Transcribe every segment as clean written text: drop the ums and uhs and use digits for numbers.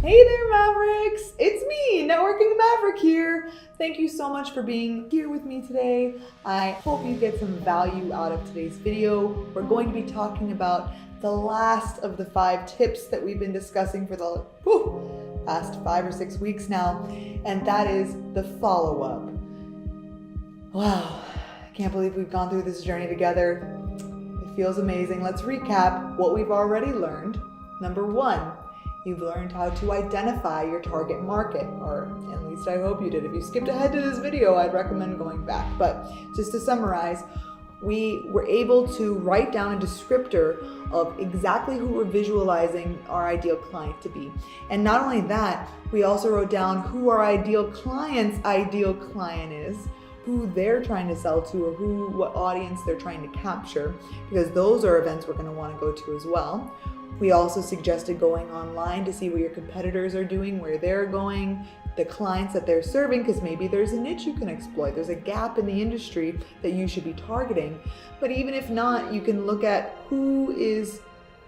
Hey there, Mavericks! It's me, Networking Maverick here. Thank you so much for being here with me today. I hope you get some value out of today's video. We're going to be talking about the last of the 5 tips that we've been discussing for the past 5 or 6 weeks now, and that is the follow-up. Wow, I can't believe we've gone through this journey together. It feels amazing. Let's recap what we've already learned. Number 1, you've learned how to identify your target market, or at least I hope you did. If you skipped ahead to this video, I'd recommend going back. But just to summarize, we were able to write down a descriptor of exactly who we're visualizing our ideal client to be. And not only that, we also wrote down who our ideal client's ideal client is, who they're trying to sell to, or what audience they're trying to capture, because those are events we're going to want to go to as well. We also suggested going online to see what your competitors are doing, where they're going, the clients that they're serving, because maybe there's a niche you can exploit. There's a gap in the industry that you should be targeting. But even if not, you can look at who is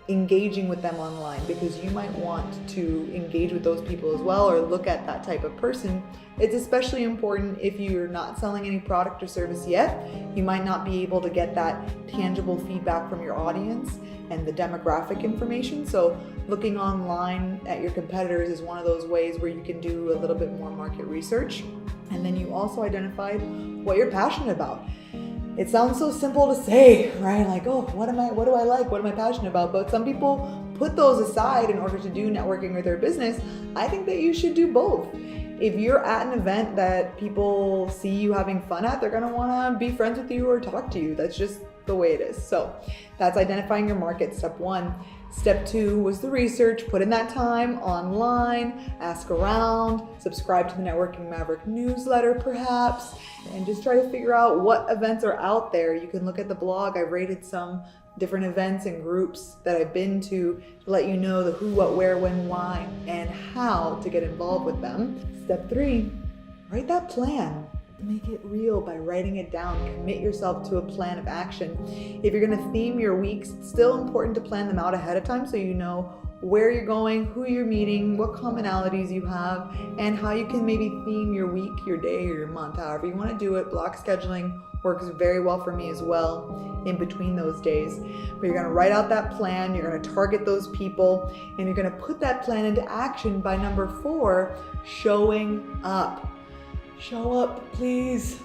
engaging with them online, because you might want to engage with those people as well, or look at that type of person. It's especially important if you're not selling any product or service yet. You might not be able to get that tangible feedback from your audience and the demographic information. So looking online at your competitors is one of those ways where you can do a little bit more market research. And then you also identified what you're passionate about. It sounds so simple to say, right? Like, oh, what do I like? What am I passionate about? But some people put those aside in order to do networking with their business. I think that you should do both. If you're at an event that people see you having fun at, they're gonna wanna be friends with you or talk to you. That's just the way it is. So that's identifying your market, step 1. Step 2 was the research. Put in that time online, ask around, subscribe to the Networking Maverick newsletter perhaps, and just try to figure out what events are out there. You can look at the blog. I rated some different events and groups that I've been to let you know the who, what, where, when, why, and how to get involved with them. Step 3, write that plan. Make it real by writing it down. Commit yourself to a plan of action. If you're going to theme your weeks, it's still important to plan them out ahead of time so you know where you're going, who you're meeting, what commonalities you have, and how you can maybe theme your week, your day, or your month, however you want to do it. Block scheduling works very well for me as well in between those days. But you're going to write out that plan, you're going to target those people, and you're going to put that plan into action by number 4, showing up. Show up, please.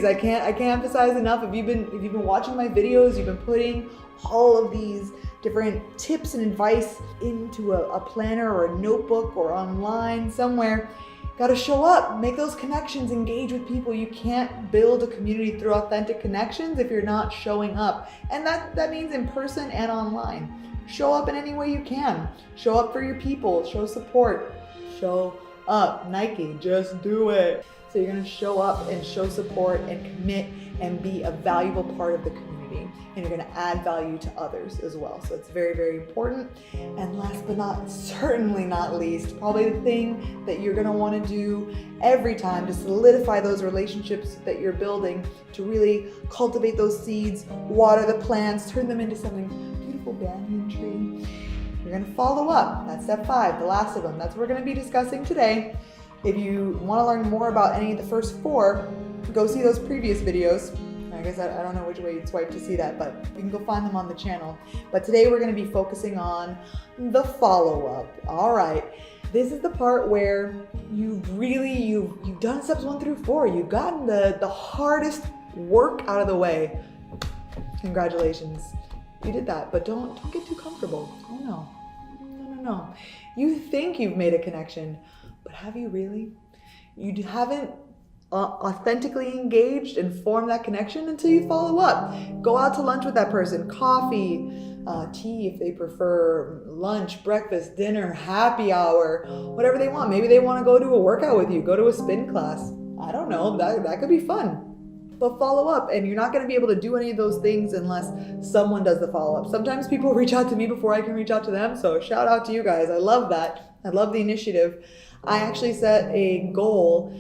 I can't emphasize enough. If you've been watching my videos, you've been putting all of these different tips and advice into a planner or a notebook or online somewhere. Got to show up, make those connections, engage with people. You can't build a community through authentic connections if you're not showing up. And that means in person and online. Show up in any way you can. Show up for your people, show support, show up. Nike, just do it. So you're going to show up and show support and commit and be a valuable part of the community. And you're going to add value to others as well. So it's very, very important. And last but certainly not least, probably the thing that you're going to want to do every time to solidify those relationships that you're building, to really cultivate those seeds, water the plants, turn them into something beautiful, banyan tree. You're going to follow up. That's step 5, the last of them. That's what we're going to be discussing today. If you want to learn more about any of the first 4, go see those previous videos. I guess I don't know which way you'd swipe to see that, but you can go find them on the channel. But today we're going to be focusing on the follow-up. All right. This is the part where you've done steps 1 through 4. You've gotten the hardest work out of the way. Congratulations. You did that, but don't get too comfortable. Oh no. You think you've made a connection, but have you really? You haven't authentically engaged and formed that connection until you follow up. Go out to lunch with that person, coffee, tea if they prefer, lunch, breakfast, dinner, happy hour, whatever they want. Maybe they want to go to a workout with you, go to a spin class. I don't know, that could be fun. But follow up, and you're not going to be able to do any of those things unless someone does the follow-up. Sometimes people reach out to me before I can reach out to them, so shout out to you guys. I love that. I love the initiative. I actually set a goal,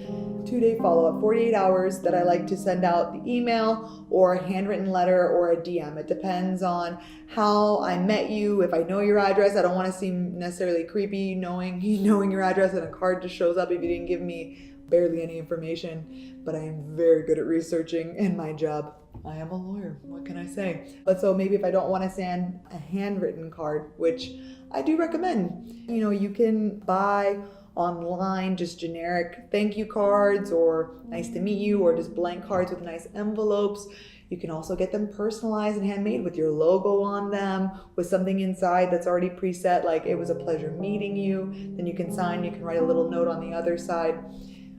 2-day follow-up, 48 hours, that I like to send out the email or a handwritten letter or a DM. It depends on how I met you. If I know your address, I don't want to seem necessarily creepy knowing your address and a card just shows up if you didn't give me barely any information. But I am very good at researching in my job. I am a lawyer, what can I say? But so maybe if I don't want to send a handwritten card, which I do recommend, you can buy online just generic thank you cards or nice to meet you or just blank cards with nice envelopes. You can also get them personalized and handmade with your logo on them, with something inside that's already preset, like it was a pleasure meeting you. Then you can sign, you can write a little note on the other side.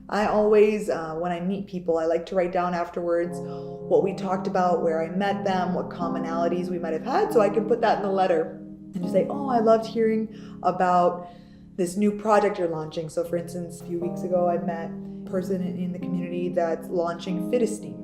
I always, when I meet people, I like to write down afterwards what we talked about, where I met them, what commonalities we might have had, so I can put that in the letter and just say, oh, I loved hearing about this new project you're launching. So for instance, a few weeks ago, I met a person in the community that's launching Fit Esteem.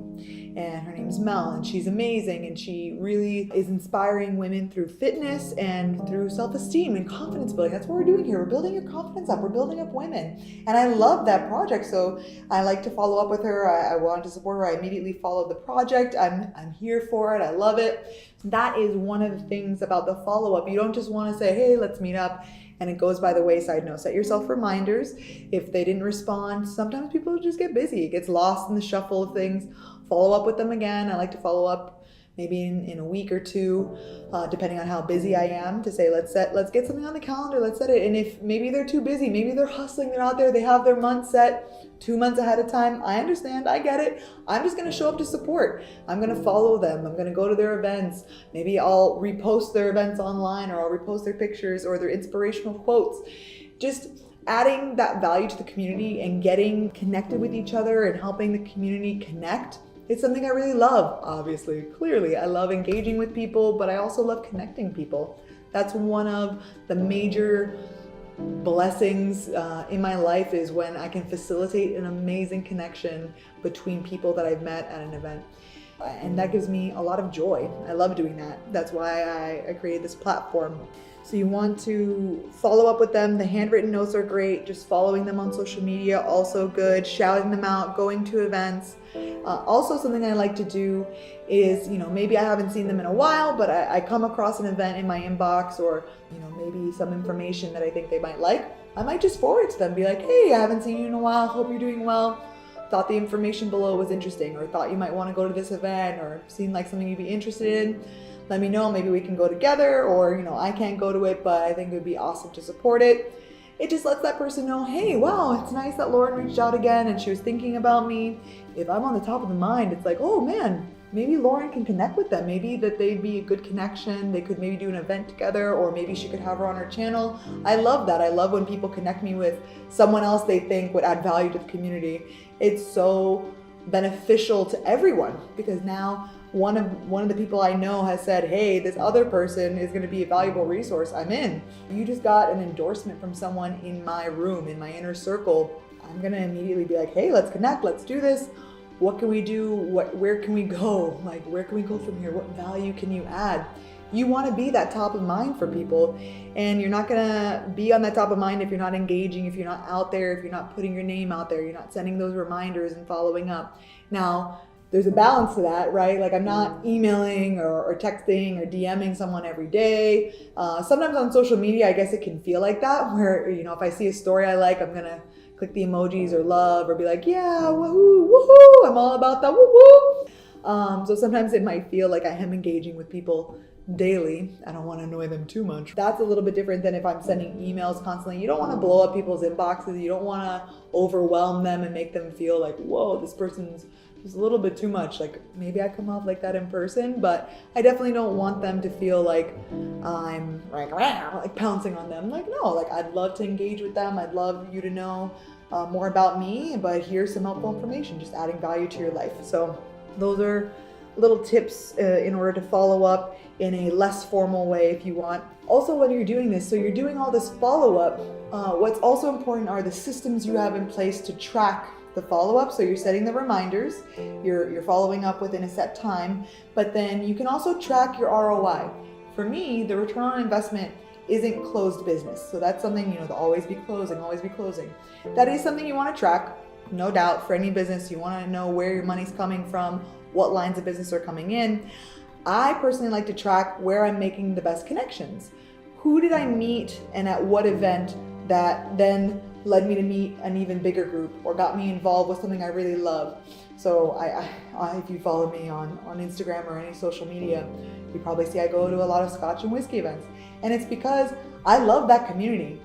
And her name's Mel, and she's amazing, and she really is inspiring women through fitness and through self-esteem and confidence building. That's what we're doing here. We're building your confidence up. We're building up women. And I love that project, so I like to follow up with her. I wanted to support her. I immediately followed the project. I'm here for it. I love it. That is one of the things about the follow-up. You don't just want to say, hey, let's meet up, and it goes by the wayside. No, set yourself reminders. If they didn't respond, sometimes people just get busy. It gets lost in the shuffle of things. Follow up with them again. I like to follow up maybe in a week or two, depending on how busy I am, to say, let's get something on the calendar, let's set it. And if maybe they're too busy, maybe they're hustling, they're out there, they have their month set 2 months ahead of time. I understand, I get it. I'm just gonna show up to support. I'm gonna follow them. I'm gonna go to their events. Maybe I'll repost their events online, or I'll repost their pictures or their inspirational quotes. Just adding that value to the community and getting connected with each other and helping the community connect. It's something I really love, obviously, clearly. I love engaging with people, but I also love connecting people. That's one of the major blessings in my life, is when I can facilitate an amazing connection between people that I've met at an event. And that gives me a lot of joy. I love doing that. That's why I created this platform. So you want to follow up with them. The handwritten notes are great. Just following them on social media, also good. Shouting them out, going to events. Also, something I like to do is, maybe I haven't seen them in a while, but I come across an event in my inbox, or, maybe some information that I think they might like. I might just forward it to them, be like, hey, I haven't seen you in a while. Hope you're doing well. Thought the information below was interesting, or thought you might want to go to this event, or seemed like something you'd be interested in. Let me know, maybe we can go together, or, I can't go to it, but I think it would be awesome to support it. It just lets that person know, hey, wow, it's nice that Lauren reached out again and she was thinking about me. If I'm on the top of the mind, it's like, oh man, maybe Lauren can connect with them. Maybe that they'd be a good connection. They could maybe do an event together, or maybe she could have her on her channel. I love that. I love when people connect me with someone else they think would add value to the community. It's so beneficial to everyone, because now one of the people I know has said, hey, this other person is going to be a valuable resource. I'm in. You just got an endorsement from someone in my room, in my inner circle. I'm going to immediately be like, hey, let's connect. Let's do this. What can we do? Where can we go? Like, where can we go from here? What value can you add? You want to be that top of mind for people, and you're not going to be on that top of mind if you're not engaging, if you're not out there, if you're not putting your name out there, you're not sending those reminders and following up. Now, there's a balance to that, right? Like, I'm not emailing or texting or DMing someone every day. Sometimes on social media, I guess it can feel like that, where, if I see a story I like, I'm going to click the emojis or love, or be like, yeah, woohoo, woohoo, I'm all about that, woohoo. So sometimes it might feel like I am engaging with people daily. I don't want to annoy them too much. That's a little bit different than if I'm sending emails constantly. You don't want to blow up people's inboxes. You don't want to overwhelm them and make them feel like, whoa, this person's just a little bit too much. Like, maybe I come off like that in person, but I definitely don't want them to feel like I'm like pouncing on them. Like, no, like, I'd love to engage with them. I'd love you to know more about me, but here's some helpful information, just adding value to your life. So those are little tips in order to follow up in a less formal way if you want. Also, when you're doing this, so you're doing all this follow-up, what's also important are the systems you have in place to track the follow-up. So you're setting the reminders, you're following up within a set time, but then you can also track your ROI. For me, the return on investment isn't closed business. So that's something, the always be closing, always be closing. That is something you want to track, no doubt. For any business, you want to know where your money's coming from, what lines of business are coming in. I personally like to track where I'm making the best connections. Who did I meet and at what event that then led me to meet an even bigger group or got me involved with something I really love. So I if you follow me on Instagram or any social media, you probably see I go to a lot of Scotch and whiskey events. And it's because I love that community.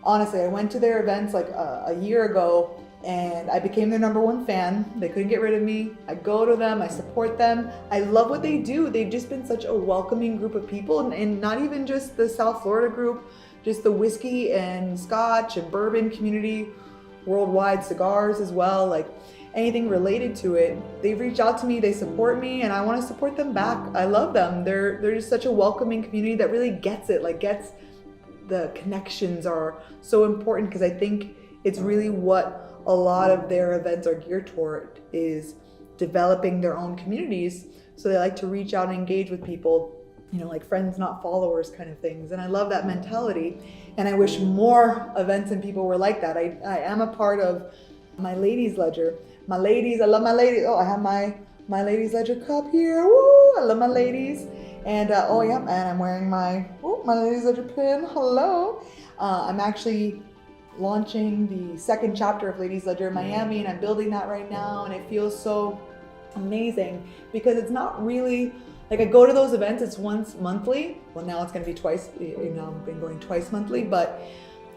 Honestly, I went to their events like a year ago and I became their #1 fan. They couldn't get rid of me. I go to them, I support them. I love what they do. They've just been such a welcoming group of people, and not even just the South Florida group, just the whiskey and Scotch and bourbon community, worldwide cigars as well, like anything related to it. They've reached out to me, they support me, and I want to support them back. I love them. They're just such a welcoming community that really gets it, like gets the connections are so important, because I think it's really what a lot of their events are geared toward, is developing their own communities. So they like to reach out and engage with people, like friends, not followers kind of things. And I love that mentality. And I wish more events and people were like that. I am a part of my ladies ledger. My ladies, I love my ladies. Oh, I have my ladies ledger cup here. Woo, I love my ladies. And and I'm wearing my ladies ledger pin. Hello. I'm actually launching the second chapter of Ladies Ledger in Miami, and I'm building that right now, and it feels so amazing because it's not really like I go to those events, it's once monthly. Well, now it's going to be twice, I've been going twice monthly, but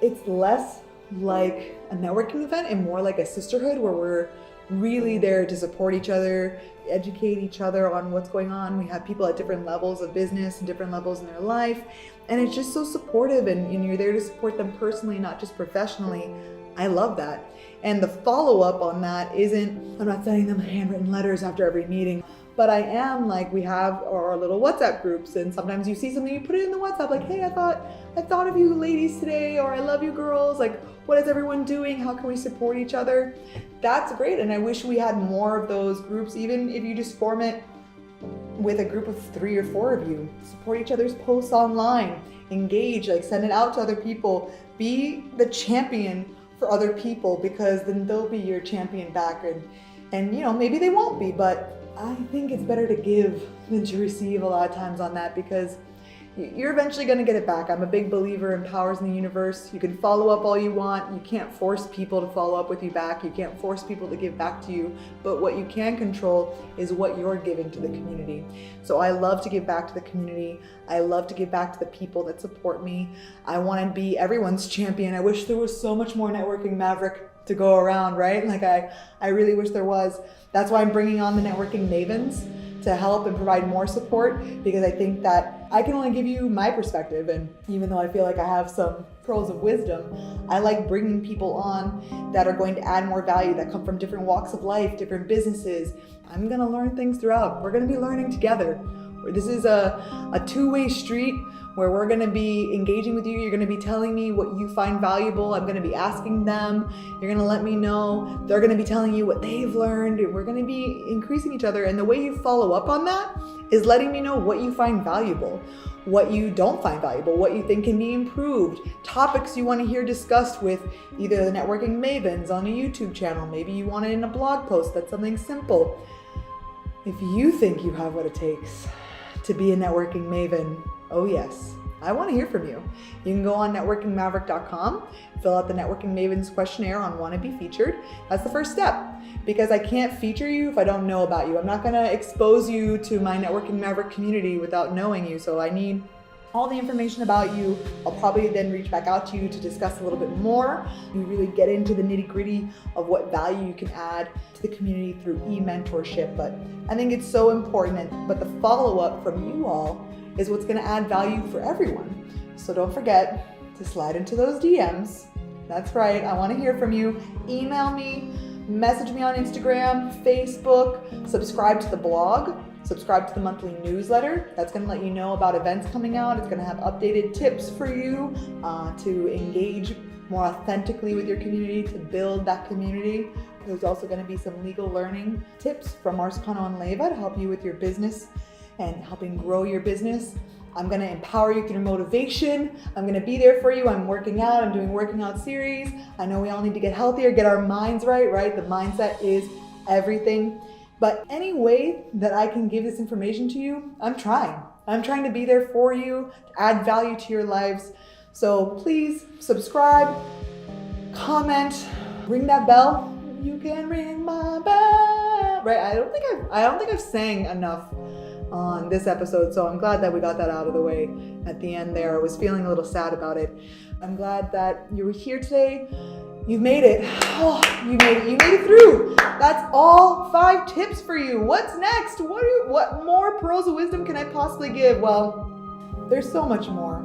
it's less like a networking event and more like a sisterhood where we're really there to support each other, educate each other on what's going on. We have people at different levels of business and different levels in their life, and it's just so supportive, and you're there to support them personally, not just professionally. I love that. And the follow-up on that isn't, I'm not sending them handwritten letters after every meeting, but I am like, we have our little WhatsApp groups, and sometimes you see something, you put it in the WhatsApp, like, hey, I thought of you ladies today, or I love you girls, like, what is everyone doing? How can we support each other? That's great, and I wish we had more of those groups, even if you just form it with a group of 3 or 4 of you. Support each other's posts online, engage, like send it out to other people, be the champion for other people, because then they'll be your champion back, and maybe they won't be, but I think it's better to give than to receive a lot of times on that, because you're eventually going to get it back. I'm a big believer in powers in the universe. You can follow up all you want. You can't force people to follow up with you back. You can't force people to give back to you. But what you can control is what you're giving to the community. So I love to give back to the community. I love to give back to the people that support me. I want to be everyone's champion. I wish there was so much more Networking Maverick to go around, right? Like I really wish there was. That's why I'm bringing on the Networking Mavens to help and provide more support, because I think that I can only give you my perspective, and even though I feel like I have some pearls of wisdom, I like bringing people on that are going to add more value, that come from different walks of life, different businesses. I'm gonna learn things throughout. We're gonna be learning together. This is a two-way street where we're gonna be engaging with you. You're gonna be telling me what you find valuable. I'm gonna be asking them. You're gonna let me know. They're gonna be telling you what they've learned, and we're gonna be increasing each other. And the way you follow up on that is letting me know what you find valuable, what you don't find valuable, what you think can be improved, topics you wanna hear discussed with either the Networking Mavens on a YouTube channel. Maybe you want it in a blog post. That's something simple. If you think you have what it takes to be a networking maven, oh yes, I want to hear from you. You can go on networkingmaverick.com, fill out the Networking Mavens questionnaire on want to be featured. That's the first step, because I can't feature you if I don't know about you. I'm not going to expose you to my Networking Maverick community without knowing you, so I need all the information about you. I'll probably then reach back out to you to discuss a little bit more. We really get into the nitty-gritty of what value you can add to the community through e-mentorship. But I think it's so important, but the follow-up from you all is what's gonna add value for everyone. So don't forget to slide into those DMs. That's right, I wanna hear from you. Email me, message me on Instagram, Facebook, subscribe to the blog, subscribe to the monthly newsletter. That's going to let you know about events coming out. It's going to have updated tips for you to engage more authentically with your community, to build that community. There's also going to be some legal learning tips from Marsicano and Leva to help you with your business and helping grow your business. I'm gonna empower you through motivation. I'm gonna be there for you. I'm working out, I'm doing working out series. I know we all need to get healthier, get our minds right? The mindset is everything. But any way that I can give this information to you, I'm trying. I'm trying to be there for you, to add value to your lives. So please subscribe, comment, ring that bell. You can ring my bell. Right? I don't think I've sang enough on this episode, so I'm glad that we got that out of the way at the end there. I was feeling a little sad about it. I'm glad that you were here today. You've made it. Oh, you made it through. That's all 5 tips for you. What's next? What more pearls of wisdom can I possibly give? Well, there's so much more.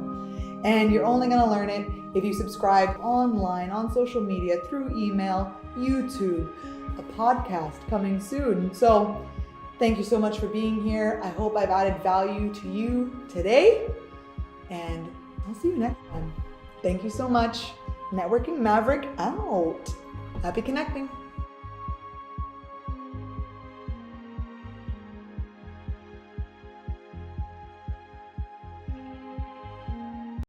And you're only gonna learn it if you subscribe online, on social media, through email, YouTube, a podcast coming soon. So thank you so much for being here. I hope I've added value to you today, and I'll see you next time. Thank you so much. Networking Maverick out. Happy connecting.